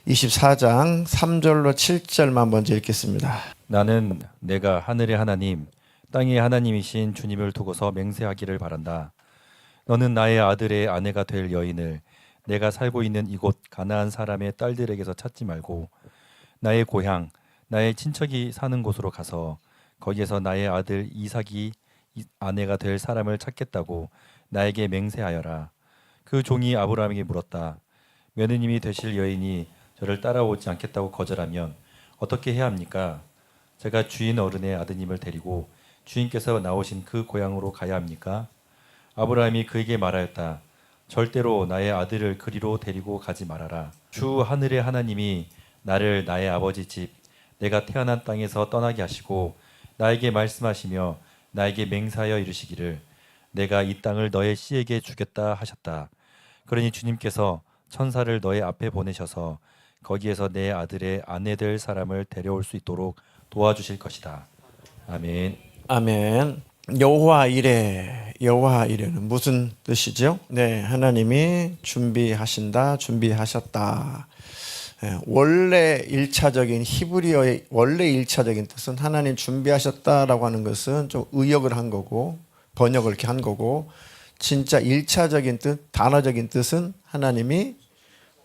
24장 3절로 7절만 먼저 읽겠습니다. 나는 내가 하늘의 하나님 땅의 하나님이신 주님을 두고서 맹세하기를 바란다. 너는 나의 아들의 아내가 될 여인을 내가 살고 있는 이곳 가나안 사람의 딸들에게서 찾지 말고 나의 고향 나의 친척이 사는 곳으로 가서 거기에서 나의 아들 이삭이 아내가 될 사람을 찾겠다고 나에게 맹세하여라. 그 종이 아브라함에게 물었다. 며느님이 되실 여인이 저를 따라오지 않겠다고 거절하면 어떻게 해야 합니까? 제가 주인 어른의 아드님을 데리고 주인께서 나오신 그 고향으로 가야 합니까? 아브라함이 그에게 말하였다. 절대로 나의 아들을 그리로 데리고 가지 말아라. 주 하늘의 하나님이 나를 나의 아버지 집 내가 태어난 땅에서 떠나게 하시고 나에게 말씀하시며 나에게 맹세하여 이르시기를 내가 이 땅을 너의 씨에게 주겠다 하셨다. 그러니 주님께서 천사를 너의 앞에 보내셔서 거기에서 내 아들의 아내 될 사람을 데려올 수 있도록 도와주실 것이다. 아멘. 아멘. 여호와 이레, 여호와 이레는 무슨 뜻이죠? 네, 하나님이 준비하신다, 준비하셨다. 원래 일차적인 히브리어의 원래 일차적인 뜻은 하나님 준비하셨다라고 하는 것은 좀 의역을 한 거고 번역을 이렇게 한 거고, 진짜 일차적인 뜻, 단어적인 뜻은 하나님이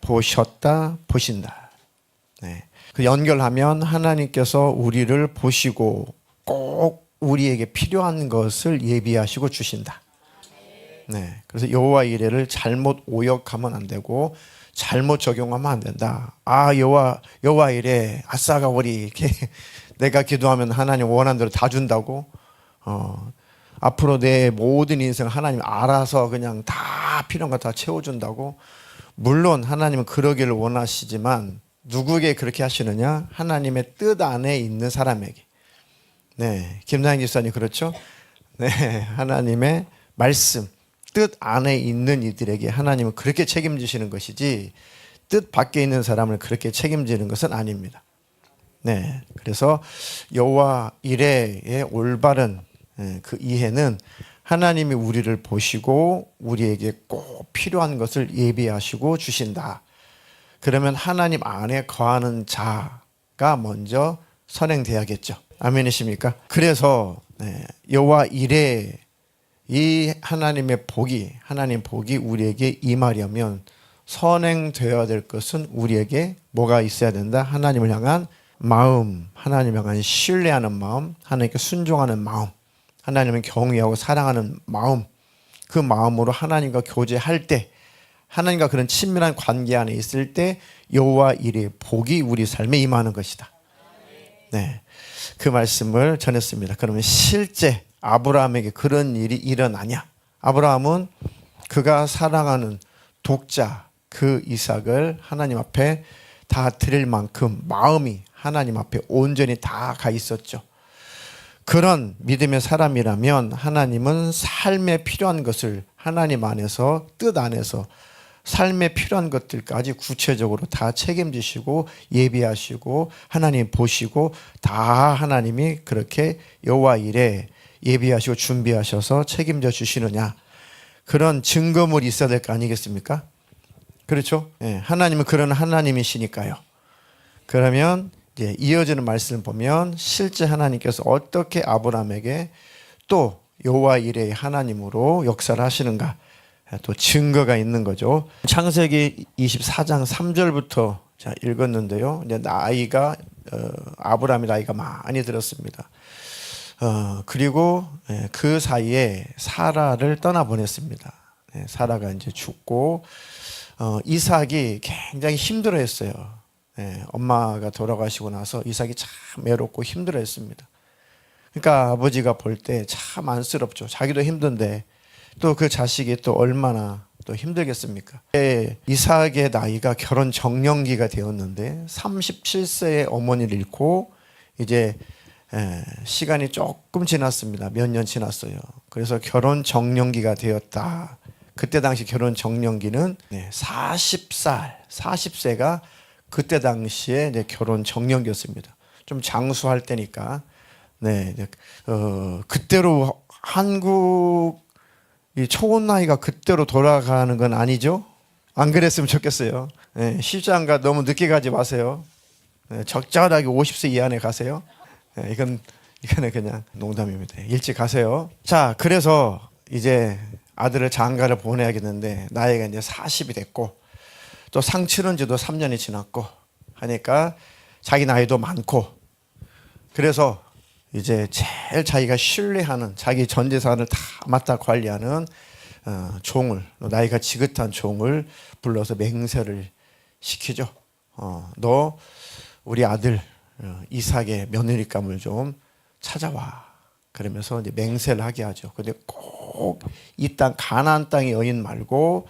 보셨다, 보신다. 네. 그 연결하면 하나님께서 우리를 보시고 꼭 우리에게 필요한 것을 예비하시고 주신다. 네. 그래서 여호와 이레를 잘못 오역하면 안 되고 잘못 적용하면 안 된다. 아, 여호와 이레 아싸가 우리 이렇게 내가 기도하면 하나님 원하는 대로 다 준다고. 앞으로 내 모든 인생 하나님 알아서 그냥 다 필요한 거 다 채워준다고. 물론 하나님은 그러기를 원하시지만 누구에게 그렇게 하시느냐? 하나님의 뜻 안에 있는 사람에게. 네, 김나영 집사님 그렇죠? 네, 하나님의 말씀, 뜻 안에 있는 이들에게 하나님은 그렇게 책임지시는 것이지 뜻 밖에 있는 사람을 그렇게 책임지는 것은 아닙니다. 네, 그래서 여호와 이레의 올바른 그 이해는 하나님이 우리를 보시고 우리에게 꼭 필요한 것을 예비하시고 주신다. 그러면 하나님 안에 거하는 자가 먼저 선행돼야겠죠. 아멘이십니까? 그래서 여호와 이레, 이 하나님의 복이, 하나님 복이 우리에게 임하려면 선행되어야 될 것은 우리에게 뭐가 있어야 된다? 하나님을 향한 마음, 하나님을 향한 신뢰하는 마음, 하나님께 순종하는 마음, 하나님을 경외하고 사랑하는 마음, 그 마음으로 하나님과 교제할 때, 하나님과 그런 친밀한 관계 안에 있을 때 여호와 이레의 복이 우리 삶에 임하는 것이다. 네, 그 말씀을 전했습니다. 그러면 실제 아브라함에게 그런 일이 일어나냐? 아브라함은 그가 사랑하는 독자 그 이삭을 하나님 앞에 다 드릴 만큼 마음이 하나님 앞에 온전히 다 가 있었죠. 그런 믿음의 사람이라면 하나님은 삶에 필요한 것을 하나님 안에서, 뜻 안에서 삶에 필요한 것들까지 구체적으로 다 책임지시고 예비하시고 하나님 보시고 다 하나님이 그렇게 여호와 이레 예비하시고 준비하셔서 책임져 주시느냐, 그런 증거물이 있어야 될 거 아니겠습니까? 그렇죠? 네, 하나님은 그런 하나님이시니까요. 그러면 이제 이어지는 말씀을 보면 실제 하나님께서 어떻게 아브라함에게 또 여호와 이레의 하나님으로 역사를 하시는가, 또 증거가 있는 거죠. 창세기 24장 3절부터 읽었는데요. 이제 나이가 아브라함의 나이가 많이 들었습니다. 그리고 그 사이에 사라를 떠나 보냈습니다. 사라가 이제 죽고 이삭이 굉장히 힘들어했어요. 엄마가 돌아가시고 나서 이삭이 참 외롭고 힘들어했습니다. 그러니까 아버지가 볼 때 참 안쓰럽죠. 자기도 힘든데 또 그 자식이 또 얼마나 또 힘들겠습니까? 이삭의 나이가 결혼 정년기가 되었는데 37세의 어머니를 잃고 이제 시간이 조금 지났습니다. 몇 년 지났어요. 그래서 결혼 정년기가 되었다. 그때 당시 결혼 정년기는 40세가 그때 당시에 이제 결혼 정년기였습니다. 좀 장수할 때니까. 그때로 한국 이 초혼 나이가 그때로 돌아가는 건 아니죠. 안 그랬으면 좋겠어요. 십자가 너무 늦게 가지 마세요. 적절하게 50세 이안에 가세요. 이거는 그냥 농담입니다. 일찍 가세요. 자, 그래서 이제 아들을 장가를 보내야겠는데 나이가 이제 40이 됐고 또 상 치른 지도 3년이 지났고 하니까 자기 나이도 많고 그래서 이제 제일 자기가 신뢰하는 자기 전 재산을 다 맡아 관리하는 종을 나이가 지긋한 종을 불러서 맹세를 시키죠. 너 우리 아들 이삭의 며느리감을 좀 찾아와. 그러면서 이제 맹세를 하게 하죠. 근데 꼭 이 땅 가나안 땅의 여인 말고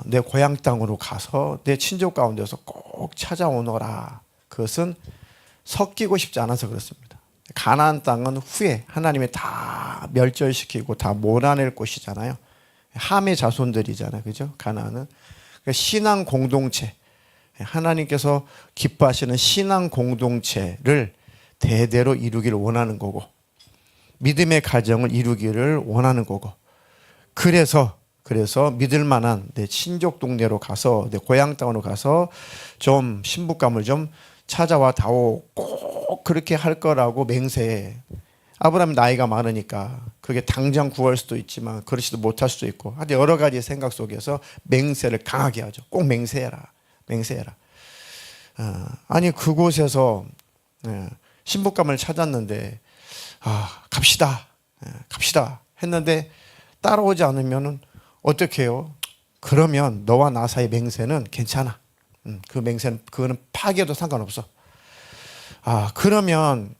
내 고향 땅으로 가서 내 친족 가운데서 꼭 찾아오너라. 그것은 섞이고 싶지 않아서 그렇습니다. 가나안 땅은 후에 하나님이 다 멸절시키고 다 몰아낼 곳이잖아요. 함의 자손들이잖아요. 그죠? 가나안은. 그러니까 신앙 공동체. 하나님께서 기뻐하시는 신앙 공동체를 대대로 이루기를 원하는 거고 믿음의 가정을 이루기를 원하는 거고 그래서 믿을 만한 내 친족 동네로 가서 내 고향 땅으로 가서 좀 신부감을 좀 찾아와 다오. 꼭 그렇게 할 거라고 맹세해. 아브라함이 나이가 많으니까 그게 당장 구할 수도 있지만 그렇지도 못할 수도 있고 하여튼 여러 가지 생각 속에서 맹세를 강하게 하죠. 꼭 맹세해라. 아니 그곳에서 신부감을 찾았는데 갑시다 했는데 따라오지 않으면 어떻게 해요? 그러면 너와 나 사이 맹세는 괜찮아. 그 맹세는 그거는 파괴도 상관없어. 그러면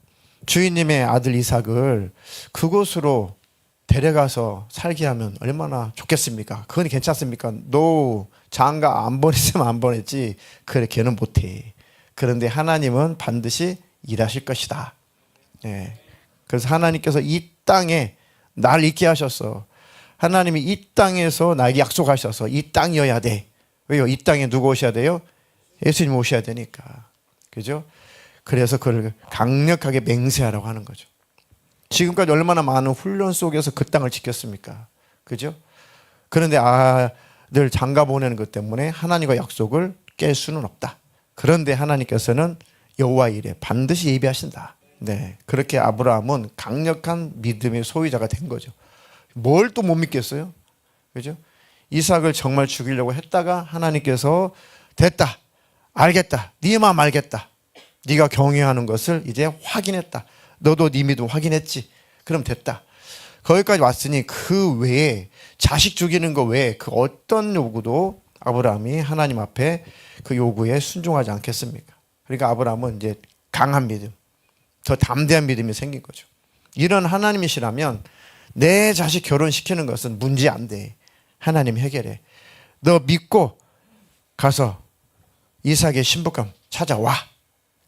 주인님의 아들 이삭을 그곳으로 데려가서 살게 하면 얼마나 좋겠습니까? 그건 괜찮습니까? 너 장가 안 보냈으면 안 보냈지. 그래 걔는 못해. 그런데 하나님은 반드시 일하실 것이다. 그래서 하나님께서 이 땅에 날 있게 하셨어. 하나님이 이 땅에서 나에게 약속하셔서 이 땅이어야 돼. 왜요? 이 땅에 누구 오셔야 돼요? 예수님 오셔야 되니까. 그죠? 그래서 그걸 강력하게 맹세하라고 하는 거죠. 지금까지 얼마나 많은 훈련 속에서 그 땅을 지켰습니까? 그죠? 그런데 늘 장가 보내는 것 때문에 하나님과 약속을 깰 수는 없다. 그런데 하나님께서는 여호와 일에 반드시 예비하신다. 그렇게 아브라함은 강력한 믿음의 소유자가 된 거죠. 뭘 또 못 믿겠어요? 그죠? 이삭을 정말 죽이려고 했다가 하나님께서 됐다. 알겠다. 네 마음 알겠다. 네가 경외하는 것을 이제 확인했다. 너도 네 믿음 확인했지. 그럼 됐다. 거기까지 왔으니 그 외에 자식 죽이는 거 외에 그 어떤 요구도 아브라함이 하나님 앞에 그 요구에 순종하지 않겠습니까? 그러니까 아브라함은 이제 강한 믿음, 더 담대한 믿음이 생긴 거죠. 이런 하나님이시라면 내 자식 결혼시키는 것은 문제 안 돼. 하나님 해결해. 너 믿고 가서 이삭의 신부감 찾아와.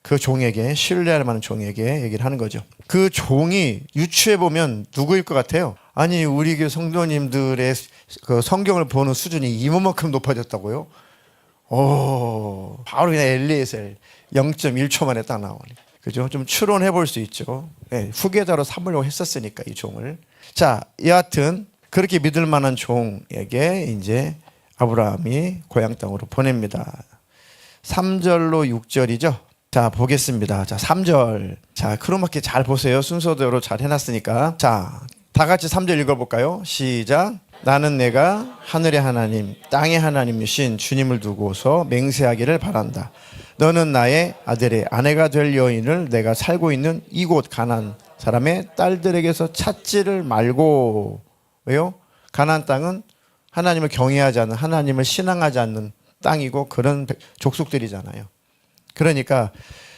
그 종에게, 신뢰할 만한 종에게 얘기를 하는 거죠. 그 종이 유추해 보면 누구일 것 같아요? 아니 우리 교회 성도님들의 그 성경을 보는 수준이 이만큼 높아졌다고요? 바로 그냥 엘리에셀 0.1초 만에 딱 나오네. 그죠? 좀 추론해 볼 수 있죠. 후계자로 삼으려고 했었으니까 이 종을. 자, 여하튼 그렇게 믿을 만한 종에게 이제 아브라함이 고향 땅으로 보냅니다. 3절로 6절이죠. 자, 보겠습니다. 자, 3절. 자, 크로마키 잘 보세요. 순서대로 잘 해놨으니까. 자, 다 같이 3절 읽어볼까요? 시작. 나는 내가 하늘의 하나님, 땅의 하나님이신 주님을 두고서 맹세하기를 바란다. 너는 나의 아들의 아내가 될 여인을 내가 살고 있는 이곳 가나안 사람의 딸들에게서 찾지를 말고. 왜요? 가나안 땅은 하나님을 경외하지 않는, 하나님을 신앙하지 않는 땅이고 그런 족속들이잖아요. 그러니까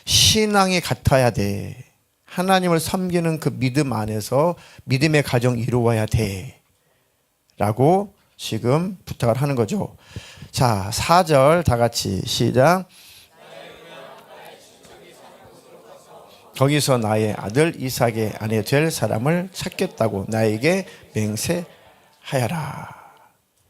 신앙이 같아야 돼. 하나님을 섬기는 그 믿음 안에서 믿음의 가정 이루어야 돼. 라고 지금 부탁을 하는 거죠. 자, 4절 다 같이 시작. 거기서 나의 아들 이삭의 아내 될 사람을 찾겠다고 나에게 맹세하여라.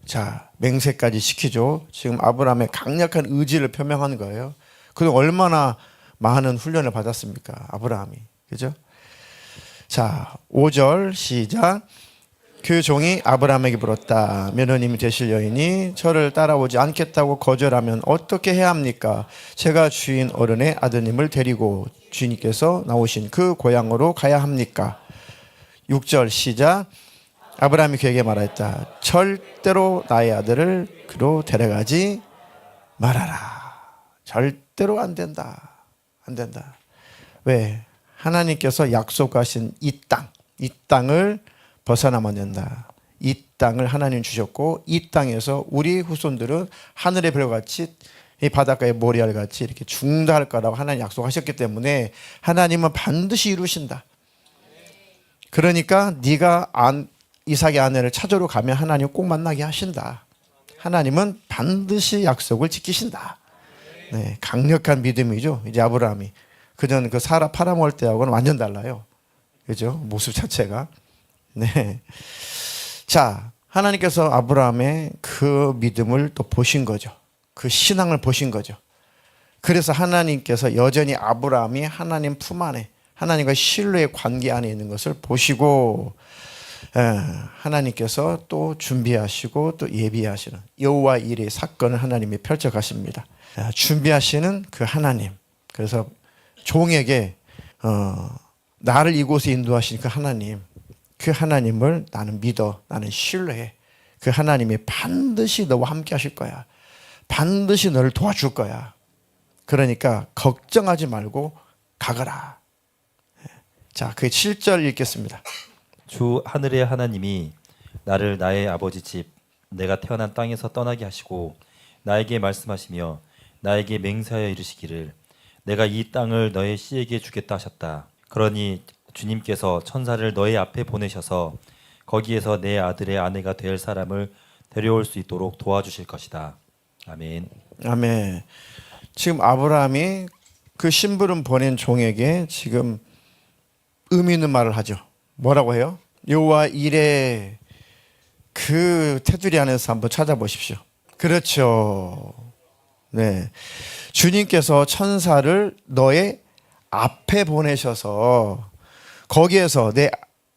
자, 맹세까지 시키죠. 지금 아브라함의 강력한 의지를 표명하는 거예요. 그동안 얼마나 많은 훈련을 받았습니까? 아브라함이. 그죠? 자, 5절 시작. 그 종이 아브라함에게 물었다. 며느님이 되실 여인이 저를 따라오지 않겠다고 거절하면 어떻게 해야 합니까? 제가 주인 어른의 아드님을 데리고 주인께서 나오신 그 고향으로 가야 합니까? 6절 시작. 아브라함이 그에게 말했다. 절대로 나의 아들을 그로 데려가지 말아라. 절대로 안 된다. 안 된다. 왜? 하나님께서 약속하신 이 땅을 벗어나면 된다. 이 땅을 하나님 주셨고 이 땅에서 우리 후손들은 하늘의 별같이 이 바닷가의 모래알같이 이렇게 중다할 거라고 하나님 약속하셨기 때문에 하나님은 반드시 이루신다. 그러니까 네가 이삭의 아내를 찾으러 가면 하나님 꼭 만나게 하신다. 하나님은 반드시 약속을 지키신다. 네, 강력한 믿음이죠. 이제 아브라함이 그전 그 사라 팔아먹을 때하고는 완전 달라요. 그죠? 모습 자체가. 네. 자, 하나님께서 아브라함의 그 믿음을 또 보신 거죠. 그 신앙을 보신 거죠. 그래서 하나님께서 여전히 아브라함이 하나님 품 안에 하나님과 신뢰의 관계 안에 있는 것을 보시고 하나님께서 또 준비하시고 또 예비하시는 여호와 일의 사건을 하나님이 펼쳐 가십니다. 준비하시는 그 하나님. 그래서 종에게 나를 이곳에 인도하신 그 하나님, 그 하나님을 나는 믿어, 나는 신뢰해. 그 하나님이 반드시 너와 함께 하실 거야. 반드시 너를 도와줄 거야. 그러니까 걱정하지 말고 가거라. 자, 그 7절 읽겠습니다. 주 하늘의 하나님이 나를 나의 아버지 집 내가 태어난 땅에서 떠나게 하시고 나에게 말씀하시며 나에게 맹세하여 이르시기를 내가 이 땅을 너의 씨에게 주겠다 하셨다. 그러니 주님께서 천사를 너의 앞에 보내셔서 거기에서 내 아들의 아내가 될 사람을 데려올 수 있도록 도와주실 것이다. 아멘. 아멘. 지금 아브라함이 그 심부름 보낸 종에게 지금 의미 있는 말을 하죠. 뭐라고 해요? 여호와 이레 그 테두리 안에서 한번 찾아보십시오. 그렇죠. 네. 주님께서 천사를 너의 앞에 보내셔서 거기에서 내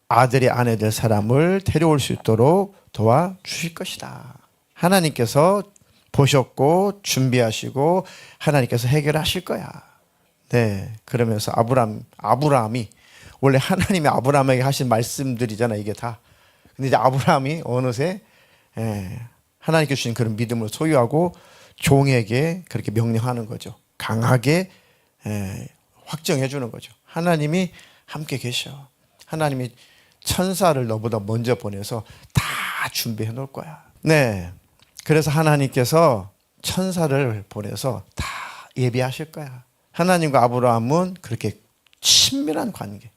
아들의 아내 될 사람을 데려올 수 있도록 도와주실 것이다. 하나님께서 보셨고 준비하시고 하나님께서 해결하실 거야. 네. 그러면서 아브라함이 원래 하나님이 아브라함에게 하신 말씀들이잖아요. 이게 다. 근데 이제 아브라함이 어느새 하나님께 주신 그런 믿음을 소유하고 종에게 그렇게 명령하는 거죠. 강하게 확정해 주는 거죠. 하나님이 함께 계셔. 하나님이 천사를 너보다 먼저 보내서 다 준비해 놓을 거야. 네. 그래서 하나님께서 천사를 보내서 다 예비하실 거야. 하나님과 아브라함은 그렇게 친밀한 관계,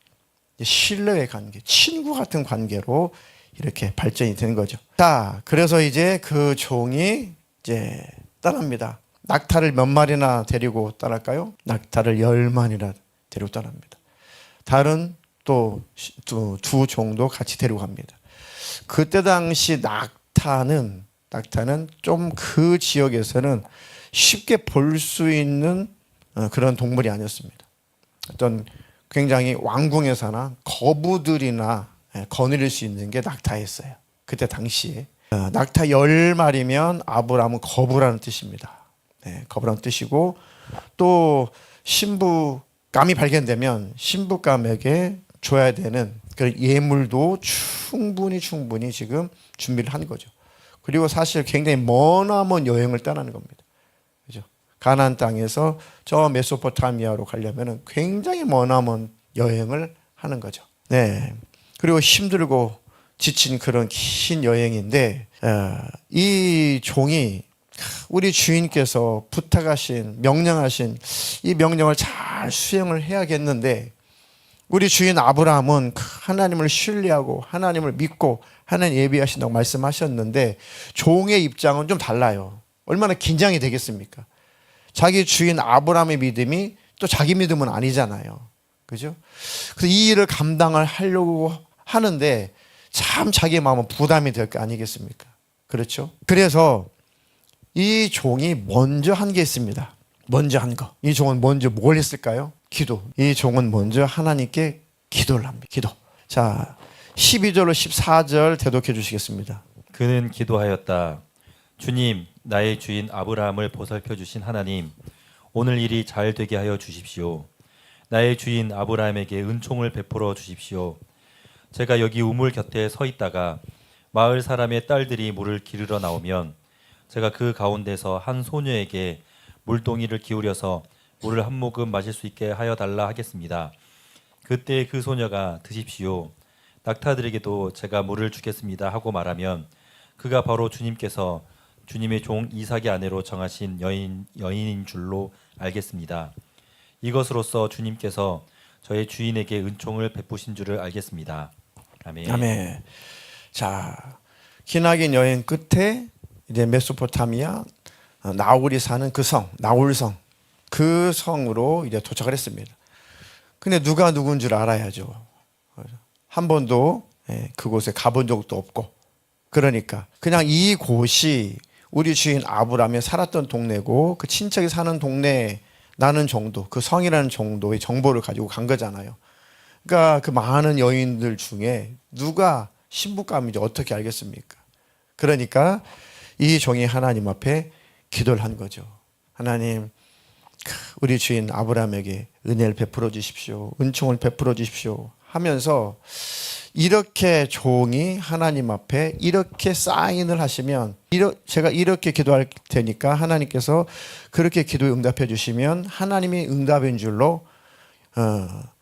신뢰의 관계, 친구 같은 관계로 이렇게 발전이 되는 거죠. 자, 그래서 이제 그 종이 이제 떠납니다. 낙타를 몇 마리나 데리고 떠날까요? 낙타를 10마리나 데리고 떠납니다. 다른 또 두 종도 같이 데리고 갑니다. 그때 당시 낙타는 좀 그 지역에서는 쉽게 볼 수 있는 그런 동물이 아니었습니다. 어떤 굉장히 왕궁에 사나 거부들이나 거느릴 수 있는 게 낙타였어요. 그때 당시에. 낙타 10마리면 아브라함은 거부라는 뜻입니다. 네, 거부라는 뜻이고 또 신부감이 발견되면 신부감에게 줘야 되는 그 예물도 충분히 지금 준비를 한 거죠. 그리고 사실 굉장히 머나먼 여행을 떠나는 겁니다. 그죠? 가나안 땅에서 저 메소포타미아로 가려면 굉장히 머나먼 여행을 하는 거죠. 네. 그리고 힘들고 지친 그런 긴 여행인데 이 종이 우리 주인께서 부탁하신 명령하신 이 명령을 잘 수행을 해야겠는데 우리 주인 아브라함은 하나님을 신뢰하고 하나님을 믿고 하나님 예비하신다고 말씀하셨는데 종의 입장은 좀 달라요. 얼마나 긴장이 되겠습니까? 자기 주인 아브라함의 믿음이 또 자기 믿음은 아니잖아요. 그죠? 그래서 이 일을 감당을 하려고 하는데 참 자기의 마음은 부담이 될 거 아니겠습니까? 그렇죠? 그래서 이 종이 먼저 한 게 있습니다. 먼저 한 거. 이 종은 먼저 뭘 했을까요? 기도. 이 종은 먼저 하나님께 기도를 합니다. 기도. 자, 12절로 14절 대독해 주시겠습니다. 그는 기도하였다. 주님, 나의 주인 아브라함을 보살펴 주신 하나님, 오늘 일이 잘 되게 하여 주십시오. 나의 주인 아브라함에게 은총을 베풀어 주십시오. 제가 여기 우물 곁에 서 있다가 마을 사람의 딸들이 물을 기르러 나오면 제가 그 가운데서 한 소녀에게 물동이를 기울여서 물을 한 모금 마실 수 있게 하여 달라 하겠습니다. 그때 그 소녀가 드십시오. 낙타들에게도 제가 물을 주겠습니다 하고 말하면 그가 바로 주님께서 주님의 종 이삭의 아내로 정하신 여인인 줄로 알겠습니다. 이것으로써 주님께서 저의 주인에게 은총을 베푸신 줄을 알겠습니다. 아멘. 아멘. 자, 기나긴 여행 끝에 이제 메소포타미아 나홀이 사는 그 성, 나홀성, 그 성으로 이제 도착을 했습니다. 근데 누가 누군 줄 알아야죠. 한 번도 그곳에 가본 적도 없고, 그러니까 그냥 이곳이 우리 주인 아브라함이 살았던 동네고 그 친척이 사는 동네라는 정도, 그 성이라는 정도의 정보를 가지고 간 거잖아요. 그러니까 그 많은 여인들 중에 누가 신부감인지 어떻게 알겠습니까? 그러니까 이 종이 하나님 앞에 기도를 한 거죠. 하나님, 우리 주인 아브라함에게 은혜를 베풀어 주십시오. 은총을 베풀어 주십시오. 하면서 이렇게 종이 하나님 앞에 이렇게 사인을 하시면, 제가 이렇게 기도할 테니까 하나님께서 그렇게 기도에 응답해 주시면 하나님이 응답인 줄로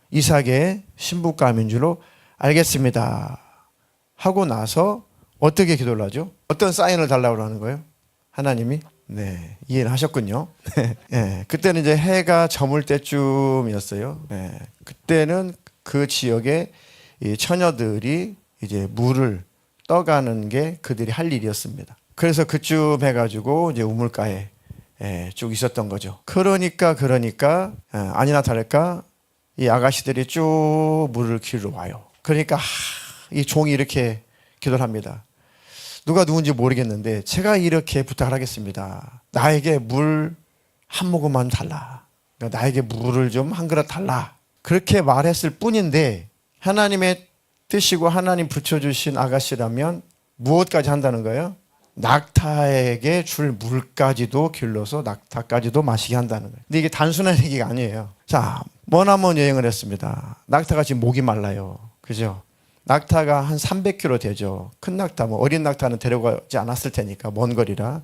이삭의 신부감인 줄로 알겠습니다 하고 나서 어떻게 기도를 하죠? 어떤 사인을 달라고 하는 거예요? 하나님이? 네, 이해를 하셨군요. 네, 그때는 이제 해가 저물 때쯤이었어요. 네, 그때는 그 지역에 이 처녀들이 이제 물을 떠가는 게 그들이 할 일이었습니다. 그래서 그쯤 해가지고 이제 우물가에 쭉 있었던 거죠. 그러니까 아니나 다를까 이 아가씨들이 쭉 물을 기르러 와요. 그러니까 이 종이 이렇게 기도를 합니다. 누가 누군지 모르겠는데 제가 이렇게 부탁을 하겠습니다. 나에게 물 한 모금만 달라. 나에게 물을 좀 한 그릇 달라. 그렇게 말했을 뿐인데 하나님의 뜻이고 하나님 붙여주신 아가씨라면 무엇까지 한다는 거예요? 낙타에게 줄 물까지도 길러서 낙타까지도 마시게 한다는 거예요. 근데 이게 단순한 얘기가 아니에요. 자, 머나먼 여행을 했습니다. 낙타가 지금 목이 말라요. 그죠? 낙타가 한 300km 되죠. 큰 낙타, 어린 낙타는 데려가지 않았을 테니까 먼 거리라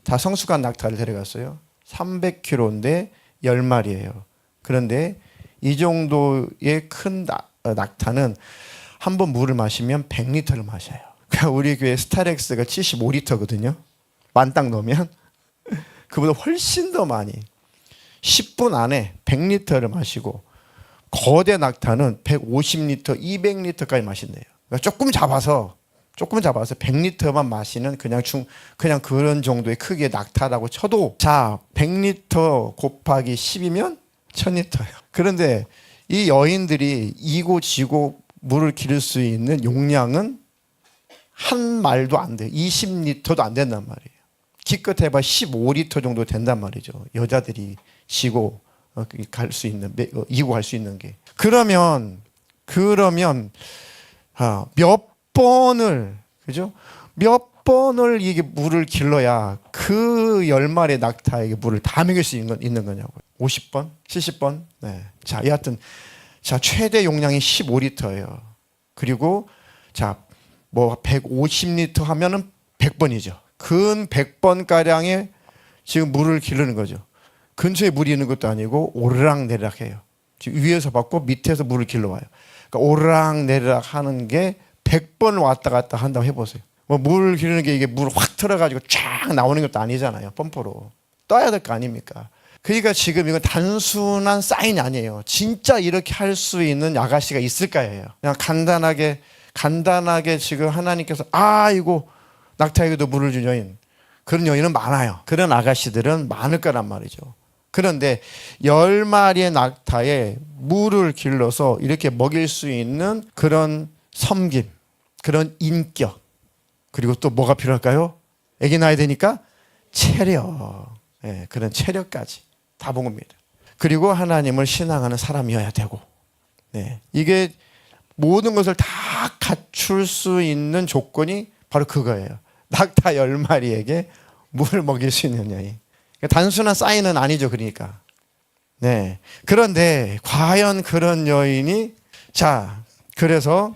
다 성숙한 낙타를 데려갔어요. 300km인데 10마리예요. 그런데 이 정도의 큰 낙타는 한 번 물을 마시면 100리터를 마셔요. 그러니까 우리 교회 스타렉스가 75리터거든요. 만땅 넣으면 그보다 훨씬 더 많이 10분 안에 100리터를 마시고 거대 낙타는 150리터, 200리터까지 마신대요. 그러니까 조금 잡아서 100리터만 마시는 그냥 그런 정도의 크기의 낙타라고 쳐도 자, 100리터 곱하기 10이면 1000리터예요. 그런데 이 여인들이 이고 지고 물을 기를 수 있는 용량은 한 말도 안 돼요. 20리터도 안 된단 말이에요. 기껏 해봐 15리터 정도 된단 말이죠. 여자들이 지고 갈 수 있는, 이고 갈 수 있는 게. 그러면 몇 번을, 그죠? 몇 번을 이게 물을 길러야 그 10마리 낙타에게 물을 다 먹일 수 있는 거냐고요. 50번? 70번? 네. 자, 여하튼, 자, 최대 용량이 15리터예요. 그리고, 자, 150리터 하면은 100번이죠. 근 100번가량의 지금 물을 기르는 거죠. 근처에 물이 있는 것도 아니고 오르락내리락 해요. 지금 위에서 받고 밑에서 물을 길러와요. 그러니까 오르락내리락 하는 게 100번 왔다 갔다 한다고 해보세요. 물 기르는 게 이게 물 확 틀어가지고 쫙 나오는 것도 아니잖아요. 펌프로. 떠야 될 거 아닙니까? 그러니까 지금 이건 단순한 사인이 아니에요. 진짜 이렇게 할 수 있는 아가씨가 있을까요? 그냥 간단하게 지금 하나님께서 이거 낙타에게도 물을 준 여인, 그런 여인은 많아요. 그런 아가씨들은 많을 거란 말이죠. 그런데 10마리의 낙타에 물을 길러서 이렇게 먹일 수 있는 그런 섬김, 그런 인격, 그리고 또 뭐가 필요할까요? 애기 낳아야 되니까 체력, 그런 체력까지 다 본 겁니다. 그리고 하나님을 신앙하는 사람이어야 되고, 이게 모든 것을 다 갖출 수 있는 조건이 바로 그거예요. 낙타 10마리에게 물을 먹일 수 있는 여인. 단순한 사인은 아니죠. 그러니까. 네. 그런데 과연 그런 여인이, 자, 그래서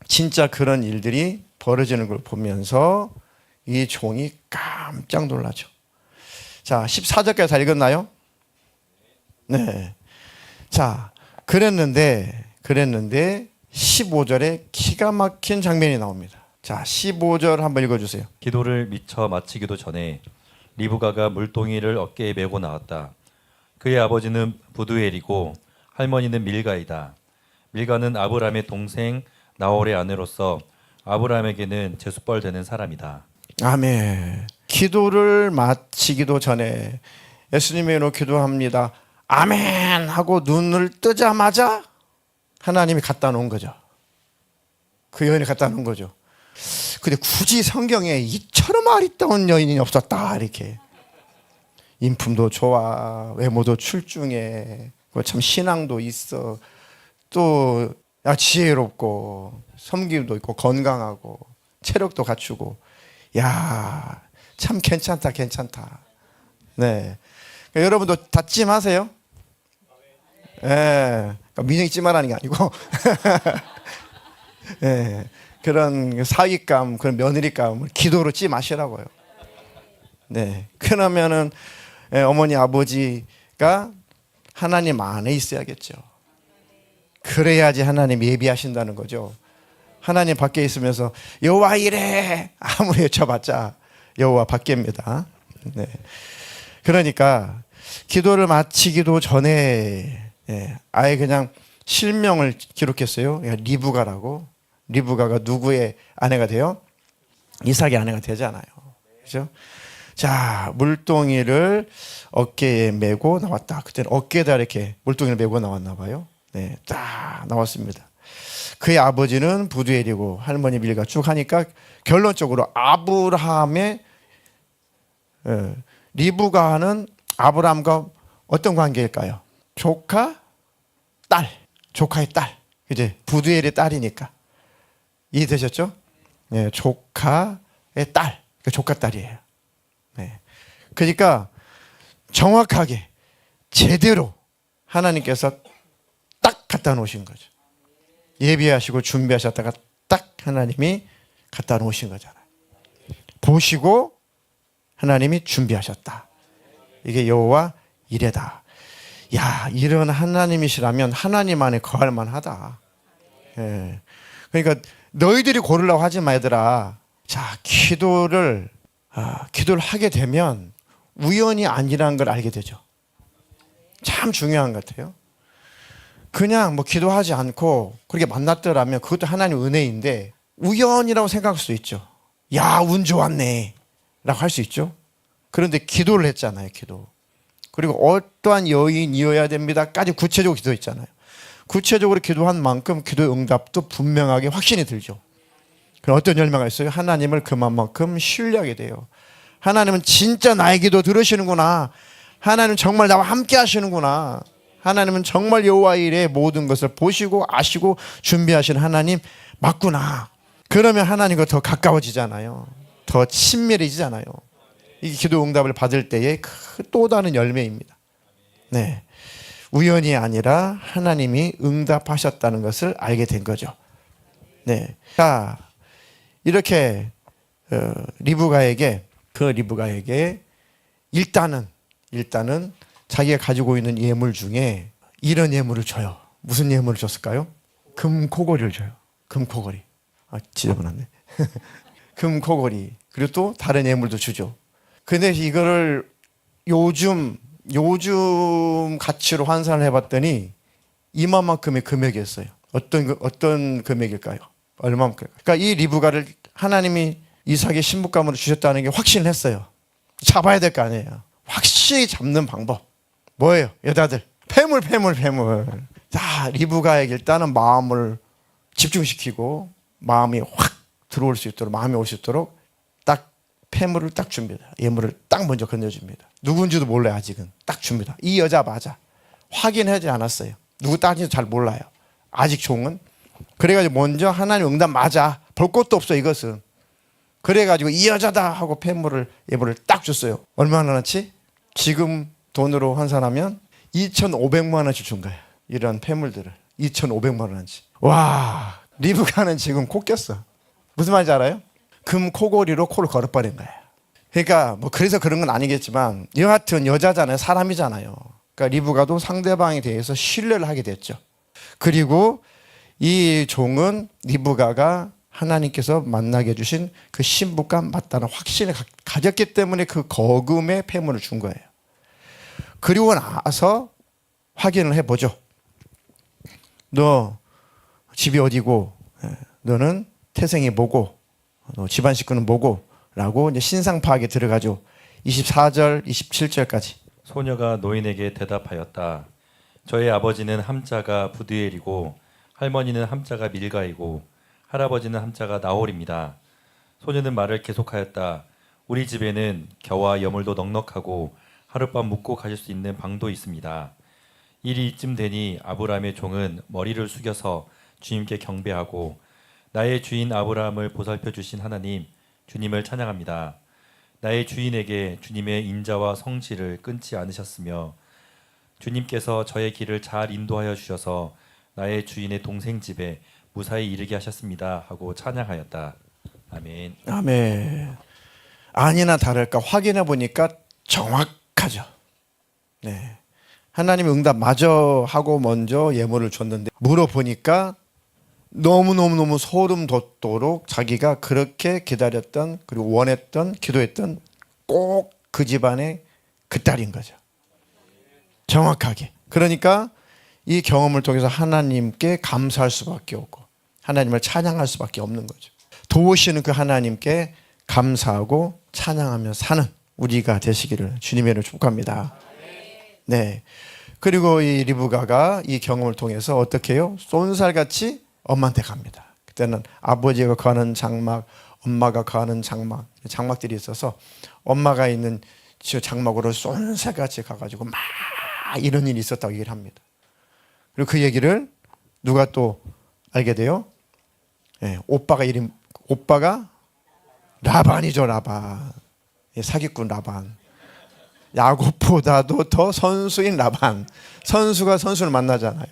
진짜 그런 일들이 벌어지는 걸 보면서 이 종이 깜짝 놀라죠. 자, 14절까지 다 읽었나요? 네. 자, 그랬는데 15절에 기가 막힌 장면이 나옵니다. 자, 15절 한번 읽어주세요. 기도를 미처 마치기도 전에 리브가가 물동이를 어깨에 메고 나왔다. 그의 아버지는 부두엘이고 할머니는 밀가이다. 밀가는 아브람의 동생 나홀의 아내로서 아브람에게는 제숫벌 되는 사람이다. 아멘. 기도를 마치기도 전에 예수님의 이름으로 기도합니다. 아멘 하고 눈을 뜨자마자 하나님이 갖다 놓은 거죠. 그 여인이 갖다 놓은 거죠. 근데 굳이 성경에 이처럼 아리따운 여인이 없었다 이렇게. 인품도 좋아, 외모도 출중해, 참 신앙도 있어, 또 지혜롭고 섬김도 있고 건강하고 체력도 갖추고, 야, 참 괜찮다. 네, 그러니까 여러분도 다 찜하세요? 예, 그러니까 민영이 찜하라는 게 아니고, 예, 그런 사위감, 그런 며느리감을 기도로 찜하시라고요. 네, 그러면은 어머니 아버지가 하나님 안에 있어야겠죠. 그래야지 하나님 예비하신다는 거죠. 하나님 밖에 있으면서 여호와 이래 아무리 외쳐봤자 여호와 밖입니다. 네. 그러니까 기도를 마치기도 전에 아예 그냥 실명을 기록했어요. 리브가라고. 리브가가 누구의 아내가 돼요? 이삭의 아내가 되잖아요. 그렇죠? 자, 물동이를 어깨에 메고 나왔다. 그때는 어깨에다 이렇게 물동이를 메고 나왔나 봐요. 네, 딱 나왔습니다. 그의 아버지는 부두엘이고 할머니 밀가 쭉 하니까 결론적으로 아브라함의 리브가는 아브라함과 어떤 관계일까요? 조카, 딸, 조카의 딸. 이제 부두엘의 딸이니까 이해되셨죠? 네, 조카의 딸, 그 조카 딸이에요. 네. 그러니까 정확하게 제대로 하나님께서 딱 갖다 놓으신 거죠. 예비하시고 준비하셨다가 딱 하나님이 갖다 놓으신 거잖아요. 보시고 하나님이 준비하셨다. 이게 여호와 이레다. 야, 이런 하나님이시라면 하나님 안에 거할 만하다. 예. 그러니까 너희들이 고르려고 하지 마, 얘들아. 자, 기도를 하게 되면 우연이 아니라는 걸 알게 되죠. 참 중요한 것 같아요. 그냥 뭐 기도하지 않고 그렇게 만났더라면 그것도 하나님의 은혜인데 우연이라고 생각할 수 있죠. 야, 운 좋았네 라고 할 수 있죠. 그런데 기도를 했잖아요. 기도. 그리고 어떠한 여인이어야 됩니다까지 구체적으로 기도했잖아요. 구체적으로 기도한 만큼 기도의 응답도 분명하게 확신이 들죠. 그럼 어떤 열매가 있어요? 하나님을 그만큼 신뢰하게 돼요. 하나님은 진짜 나의 기도 들으시는구나. 하나님은 정말 나와 함께 하시는구나. 하나님은 정말 여호와 일의 모든 것을 보시고 아시고 준비하신 하나님 맞구나. 그러면 하나님과 더 가까워지잖아요. 더 친밀해지잖아요. 이 기도 응답을 받을 때의 또 다른 열매입니다. 네, 우연이 아니라 하나님이 응답하셨다는 것을 알게 된 거죠. 네, 자, 이렇게 리브가에게 일단은 자기가 가지고 있는 예물 중에 이런 예물을 줘요. 무슨 예물을 줬을까요? 금코걸이를 줘요. 금코걸이. 지저분하네. 금코걸이. 그리고 또 다른 예물도 주죠. 근데 이거를 요즘 가치로 환산을 해봤더니 이만큼의 금액이었어요. 어떤 금액일까요? 얼마만큼? 그러니까 이 리브가를 하나님이 이삭의 신부감으로 주셨다는 게 확신을 했어요. 잡아야 될 거 아니에요. 확실히 잡는 방법 뭐예요? 여자들 패물. 자, 리브가에게 일단은 마음을 집중시키고 마음이 확 들어올 수 있도록, 마음이 올 수 있도록 딱 패물을 딱 줍니다. 예물을 딱 먼저 건네줍니다. 누군지도 몰라요. 아직은 딱 줍니다. 이 여자 맞아. 확인하지 않았어요. 누구 딸인지도 잘 몰라요. 아직 종은. 그래가지고 먼저 하나님 응답 맞아. 볼 것도 없어 이것은. 그래가지고 이 여자다 하고 예물을 딱 줬어요. 얼마나 넣지? 지금 돈으로 환산하면 2,500만 원씩 준 거야. 이런 폐물들을 2,500만 원씩. 와, 리브가는 지금 코 꼈어. 무슨 말인지 알아요? 금 코골이로 코를 걸어버린 거야. 그러니까 뭐 그래서 그런 건 아니겠지만 여하튼 여자잖아요. 사람이잖아요. 그러니까 리브가도 상대방에 대해서 신뢰를 하게 됐죠. 그리고 이 종은 리브가가 하나님께서 만나게 해주신 그 신부가 맞다는 확신을 가졌기 때문에 그 거금의 폐물을 준 거예요. 그리고 나서 확인을 해보죠. 너 집이 어디고, 너는 태생이 뭐고, 너 집안 식구는 뭐고, 라고 이제 신상 파악에 들어가죠. 24절, 27절까지. 소녀가 노인에게 대답하였다. 저의 아버지는 함자가 부드엘이고 할머니는 함자가 밀가이고 할아버지는 함자가 나홀입니다. 소녀는 말을 계속하였다. 우리 집에는 겨와 여물도 넉넉하고 하룻밤 묵고 가실 수 있는 방도 있습니다. 일이 이쯤 되니 아브라함의 종은 머리를 숙여서 주님께 경배하고 나의 주인 아브라함을 보살펴 주신 하나님 주님을 찬양합니다. 나의 주인에게 주님의 인자와 성실을 끊지 않으셨으며 주님께서 저의 길을 잘 인도하여 주셔서 나의 주인의 동생 집에 무사히 이르게 하셨습니다 하고 찬양하였다. 아멘. 아멘. 아니나 다를까 확인해 보니까 정확하죠. 네. 하나님이 응답 마저 하고 먼저 예물을 줬는데 물어보니까 너무너무 소름 돋도록 자기가 그렇게 기다렸던 그리고 원했던 기도했던 꼭 그 집안의 그 딸인 거죠. 정확하게. 그러니까 이 경험을 통해서 하나님께 감사할 수밖에 없고 하나님을 찬양할 수밖에 없는 거죠. 도우시는 그 하나님께 감사하고 찬양하며 사는 우리가 되시기를 주님의 이름으로 축복합니다. 네. 그리고 이 리브가가 이 경험을 통해서 어떻게 해요? 쏜살같이 엄마한테 갑니다. 그때는 아버지가 거하는 장막, 엄마가 거하는 장막들이 있어서 엄마가 있는 장막으로 쏜살같이 가가지고 막 이런 일이 있었다고 얘기를 합니다. 그리고 그 얘기를 누가 또 알게 돼요? 네, 오빠가 라반이죠, 라반. 사기꾼 라반. 야곱보다도 더 선수인 라반. 선수가 선수를 만나잖아요.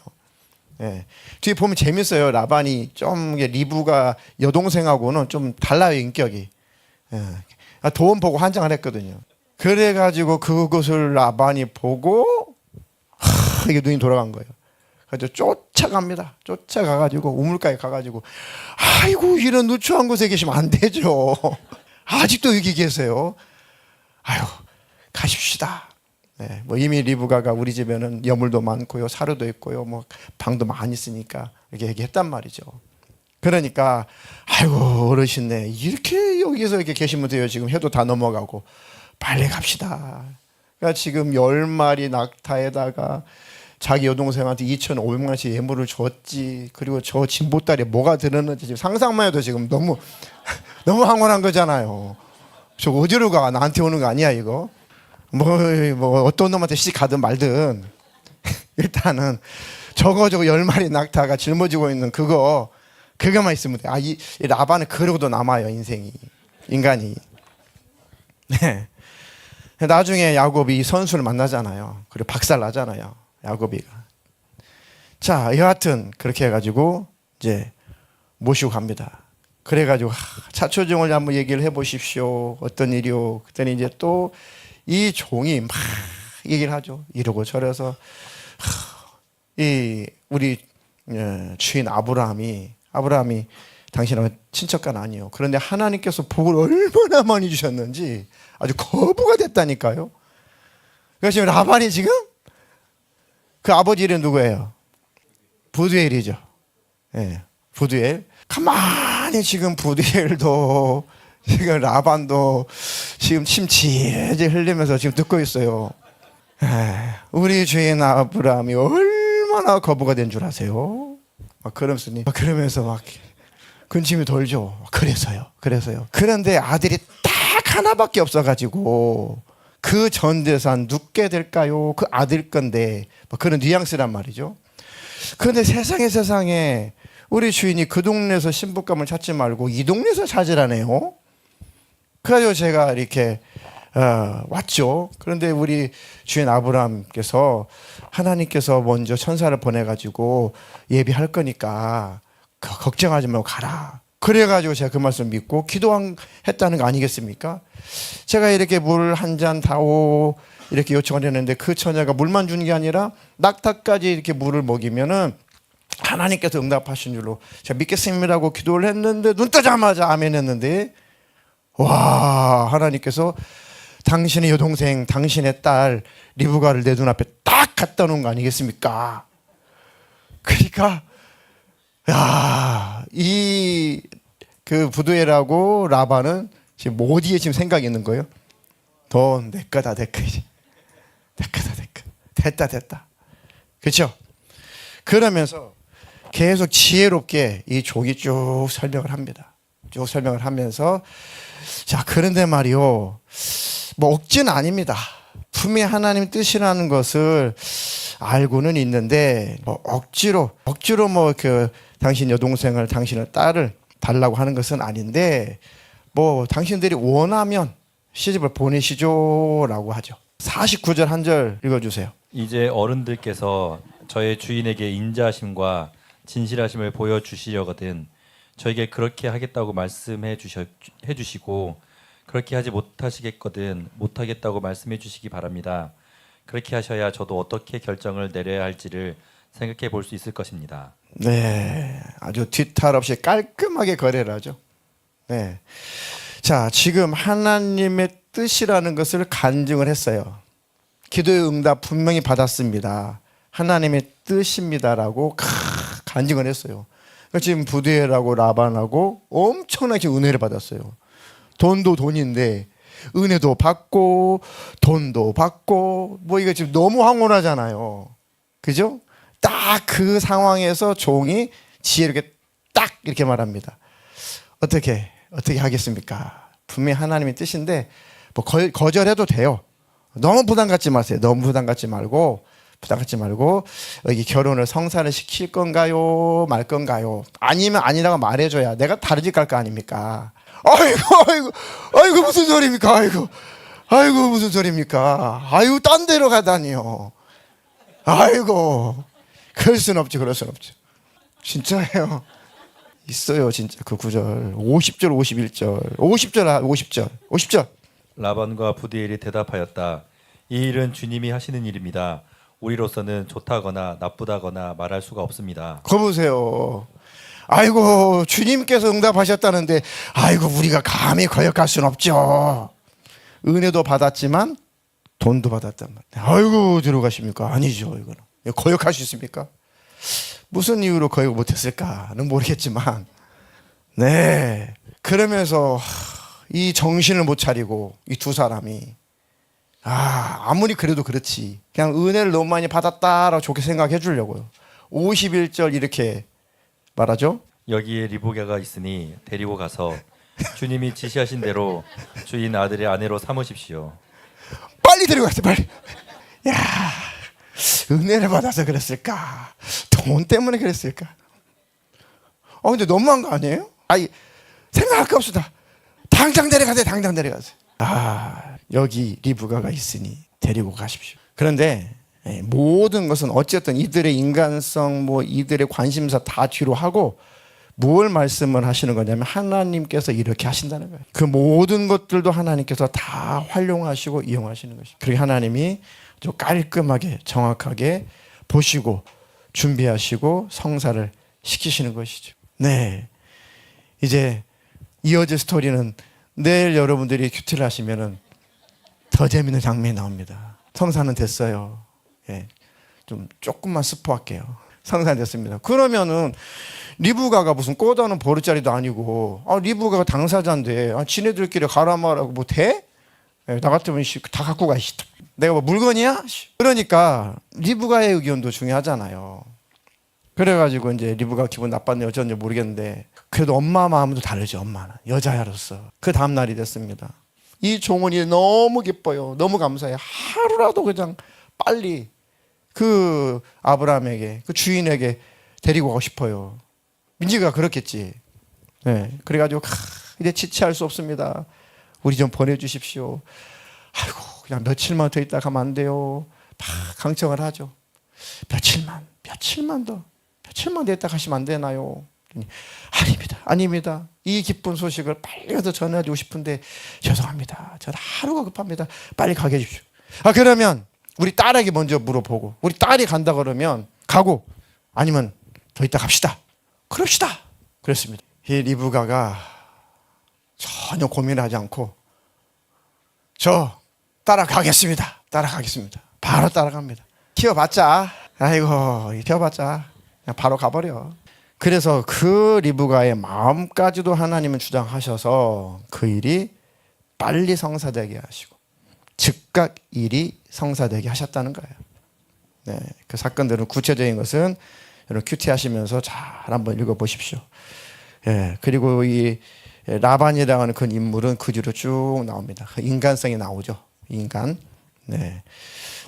예. 뒤에 보면 재밌어요. 라반이 좀 리브가 여동생하고는 좀 달라요, 인격이. 예. 도움 보고 환장을 했거든요. 그래가지고 그것을 라반이 보고 이게 눈이 돌아간 거예요. 그래서 쫓아갑니다. 쫓아가가지고 우물가에 가가지고 아이고 이런 누추한 곳에 계시면 안 되죠. 아직도 여기 계세요. 아유 가십시다. 네, 뭐 이미 리브가가 우리 집에는 여물도 많고요, 사료도 있고요, 뭐 방도 많이 있으니까 이렇게 얘기했단 말이죠. 그러니까 아이고 어르신네 이렇게 여기서 이렇게 계시면 돼요. 지금 해도 다 넘어가고 빨리 갑시다. 그러니까 지금 10마리 낙타에다가 자기 여동생한테 2,500만 원씩 예물을 줬지. 그리고 저 진보딸에 뭐가 들었는지 지금 상상만 해도 지금 너무 황홀한 거잖아요. 저 어디로 가? 나한테 오는 거 아니야 이거? 뭐 어떤 놈한테 시집 가든 말든 일단은 저거 10마리 낙타가 짊어지고 있는 그거만 있으면 돼. 이 라반은 그러고도 남아요 인생이, 인간이. 네. 나중에 야곱이 선수를 만나잖아요. 그리고 박살나잖아요. 야곱이가. 자, 여하튼 그렇게 해가지고 이제 모시고 갑니다. 그래가지고 차초종을 한번 얘기를 해보십시오. 어떤 일이요? 그랬더니 이제 또 이 종이 막 얘기를 하죠. 이러고 저래서 이 우리 주인 아브라함이 당신은 친척간 아니요. 그런데 하나님께서 복을 얼마나 많이 주셨는지 아주 거부가 됐다니까요. 그래서 지금 라반이 지금 그 아버지 이름 누구예요? 부두엘이죠. 예, 부두엘. 가만히 지금 부두엘도 지금 라반도 지금 침 질질 흘리면서 지금 듣고 있어요. 우리 주인 아브라함이 얼마나 거부가 된 줄 아세요? 그러면서 막 근심이 돌죠. 그래서요. 그런데 아들이 딱 하나밖에 없어가지고 그 전 재산 눕게 될까요? 그 아들 건데 뭐 그런 뉘앙스란 말이죠. 그런데 세상에 우리 주인이 그 동네에서 신부감을 찾지 말고 이 동네에서 찾으라네요. 그래서 제가 이렇게 왔죠. 그런데 우리 주인 아브라함께서 하나님께서 먼저 천사를 보내가지고 예비할 거니까 걱정하지 말고 가라. 그래가지고 제가 그 말씀 믿고 기도했다는 거 아니겠습니까? 제가 이렇게 물 한 잔 다오 이렇게 요청을 했는데 그 처녀가 물만 주는 게 아니라 낙타까지 이렇게 물을 먹이면은 하나님께서 응답하신 줄로 제가 믿겠습니다라고 기도를 했는데 눈 뜨자마자 아멘 했는데 와, 하나님께서 당신의 여동생, 당신의 딸 리브가를 내 눈앞에 딱 갖다 놓은 거 아니겠습니까? 그러니까 야, 이 그 부두엘하고 라반은 지금 어디에 지금 생각이 있는 거예요? 더 내 거다, 내 거. 내 거다, 내 거. 됐다. 그렇죠? 그러면서 계속 지혜롭게 이 종이 쭉 설명을 합니다. 쭉 설명을 하면서 자, 그런데 말이요, 뭐 억지는 아닙니다. 분명히 하나님 뜻이라는 것을 알고는 있는데 뭐 억지로 뭐 그 당신 여동생을, 당신의 딸을 달라고 하는 것은 아닌데 뭐 당신들이 원하면 시집을 보내시죠라고 하죠. 49절 한 절 읽어주세요. 이제 어른들께서 저의 주인에게 인자하심과 진실하심을 보여주시려거든 저에게 그렇게 하겠다고 말씀해 주시고 그렇게 하지 못하시겠거든 못하겠다고 말씀해 주시기 바랍니다. 그렇게 하셔야 저도 어떻게 결정을 내려야 할지를 생각해 볼 수 있을 것입니다. 네, 아주 뒤탈 없이 깔끔하게 거래를 하죠. 네, 자, 지금 하나님의 뜻이라는 것을 간증을 했어요. 기도의 응답 분명히 받았습니다. 하나님의 뜻입니다라고 간증을 했어요. 그러니까 지금 부두엘하고 라반하고 엄청나게 은혜를 받았어요. 돈도 돈인데 은혜도 받고 돈도 받고 뭐 이거 지금 너무 황홀하잖아요. 그죠? 딱 그 상황에서 종이 지혜롭게 딱 이렇게 말합니다. 어떻게 하겠습니까? 분명히 하나님의 뜻인데 뭐 거절해도 돼요. 너무 부담 갖지 마세요. 너무 부담 갖지 말고 여기 결혼을 성사를 시킬 건가요? 말 건가요? 아니면 아니라고 말해줘야 내가 다른 집 갈 거 아닙니까? 아이고 무슨 소리입니까? 아이고 무슨 소리입니까? 아이고 딴 데로 가다니요. 아이고 그럴 순 없죠. 진짜예요. 있어요 진짜 그 구절 50절 51절 라반과 부두엘이 대답하였다. 이 일은 주님이 하시는 일입니다. 우리로서는 좋다거나 나쁘다거나 말할 수가 없습니다. 거 보세요. 아이고 주님께서 응답하셨다는데 아이고 우리가 감히 거역할 수는 없죠. 은혜도 받았지만 돈도 받았단 말이에요. 아이고 들어가십니까? 아니죠. 이거는 거역할 수 있습니까? 무슨 이유로 거역 못했을까는 모르겠지만 네, 그러면서 이 정신을 못 차리고 이 두 사람이 아무리 그래도 그렇지 그냥 은혜를 너무 많이 받았다라고 좋게 생각해 주려고요. 51절 이렇게 말하죠. 여기에 리브가가 있으니 데리고 가서 주님이 지시하신 대로 주인 아들의 아내로 삼으십시오. 빨리 데려갔어요. 빨리. 야, 은혜를 받아서 그랬을까? 돈 때문에 그랬을까? 근데 너무한 거 아니에요? 생각할 거 없다. 당장 데려가세요. 여기 리브가가 있으니 데리고 가십시오. 그런데 모든 것은 어쨌든 이들의 인간성, 뭐 이들의 관심사 다 뒤로 하고 뭘 말씀을 하시는 거냐면 하나님께서 이렇게 하신다는 거예요. 그 모든 것들도 하나님께서 다 활용하시고 이용하시는 것이죠. 그리고 하나님이 좀 깔끔하게 정확하게 보시고 준비하시고 성사를 시키시는 것이죠. 네, 이제 이어질 스토리는 내일 여러분들이 큐티를 하시면은 더 재밌는 장면이 나옵니다. 성사는 됐어요. 좀 조금만 스포할게요. 성사는 됐습니다. 그러면은 리브가가 무슨 꼬다는 버릇자리도 아니고 리브가가 당사자인데 지네들끼리 가라 말하고 뭐 돼? 나 같으면 다 갖고 가. 내가 뭐 물건이야? 그러니까 리브가의 의견도 중요하잖아요. 그래가지고 이제 리브가 기분 나빴는지 어쩐지 모르겠는데 그래도 엄마 마음도 다르죠. 엄마는 여자야로서. 그 다음 날이 됐습니다. 이 종원이 너무 기뻐요. 너무 감사해요. 하루라도 그냥 빨리 그 아브라함에게 그 주인에게 데리고 가고 싶어요. 민지가 그렇겠지. 네, 그래가지고 이제 지체할 수 없습니다. 우리 좀 보내주십시오. 아이고 그냥 며칠만 더 있다 가면 안 돼요. 막 강청을 하죠. 며칠만 더 있다 가시면 안 되나요? 아닙니다. 이 기쁜 소식을 빨리 가서 전해주고 싶은데 죄송합니다. 저는 하루가 급합니다. 빨리 가게 해주십시오. 그러면 우리 딸에게 먼저 물어보고 우리 딸이 간다 그러면 가고 아니면 더 있다 갑시다. 그럽시다. 그랬습니다. 이 리브가가 전혀 고민하지 않고 저 따라가겠습니다. 바로 따라갑니다. 키워봤자 그냥 바로 가버려. 그래서 그 리브가의 마음까지도 하나님은 주장하셔서 그 일이 빨리 성사되게 하시고 즉각 일이 성사되게 하셨다는 거예요. 네, 그 사건들은 구체적인 것은 여러분 큐티하시면서 잘 한번 읽어보십시오. 예, 그리고 이 라반이라고 하는 그 인물은 그 뒤로 쭉 나옵니다. 그 인간성이 나오죠. 인간. 네.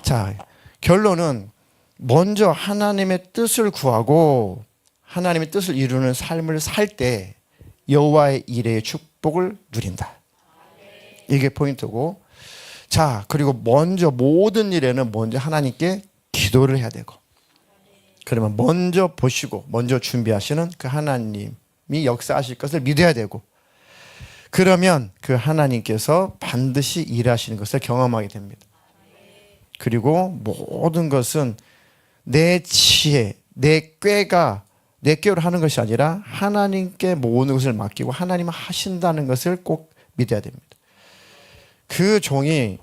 자, 결론은 먼저 하나님의 뜻을 구하고 하나님의 뜻을 이루는 삶을 살 때 여호와의 일의 축복을 누린다. 이게 포인트고, 자, 그리고 먼저 모든 일에는 먼저 하나님께 기도를 해야 되고, 그러면 먼저 보시고 먼저 준비하시는 그 하나님이 역사하실 것을 믿어야 되고, 그러면 그 하나님께서 반드시 일하시는 것을 경험하게 됩니다. 그리고 모든 것은 내 지혜, 내 꾀로 하는 것이 아니라 하나님께 모든 것을 맡기고 하나님은 하신다는 것을 꼭 믿어야 됩니다. 그 종이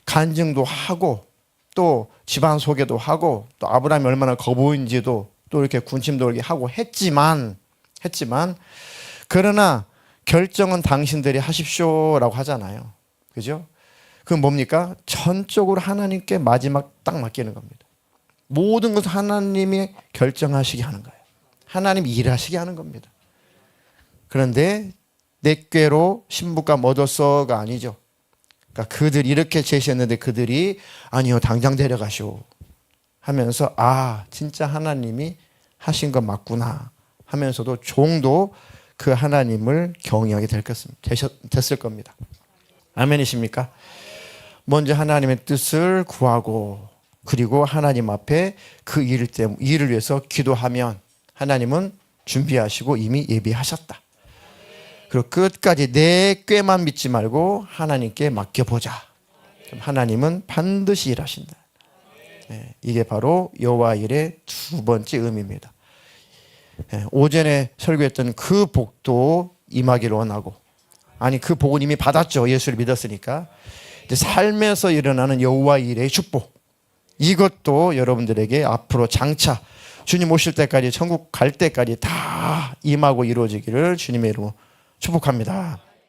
간증도 하고 또 집안 소개도 하고 또 아브라함이 얼마나 거부인지도 또 이렇게 군침도 이렇게 하고 했지만 그러나 결정은 당신들이 하십시오라고 하잖아요. 그죠? 그건 뭡니까? 전적으로 하나님께 마지막 딱 맡기는 겁니다. 모든 것을 하나님이 결정하시게 하는 거예요. 하나님이 일하시게 하는 겁니다. 그런데 내 꾀로 신부감 얻었어가 아니죠. 그러니까 그들이 이렇게 제시했는데 그들이 아니요 당장 데려가시오 하면서 진짜 하나님이 하신 건 맞구나 하면서도 종도 그 하나님을 경외하게 됐을 겁니다. 아멘이십니까? 먼저 하나님의 뜻을 구하고 그리고 하나님 앞에 그 일을 위해서 기도하면 하나님은 준비하시고 이미 예비하셨다. 그리고 끝까지 내 꾀만 믿지 말고 하나님께 맡겨보자. 그럼 하나님은 반드시 일하신다. 네, 이게 바로 여호와 일의 두 번째 의미입니다. 네, 오전에 설교했던 그 복도 임하기를 원하고, 그 복은 이미 받았죠. 예수를 믿었으니까. 이제 삶에서 일어나는 여호와 일의 축복, 이것도 여러분들에게 앞으로 장차 주님 오실 때까지 천국 갈 때까지 다 임하고 이루어지기를 주님의 이름으로 축복합니다.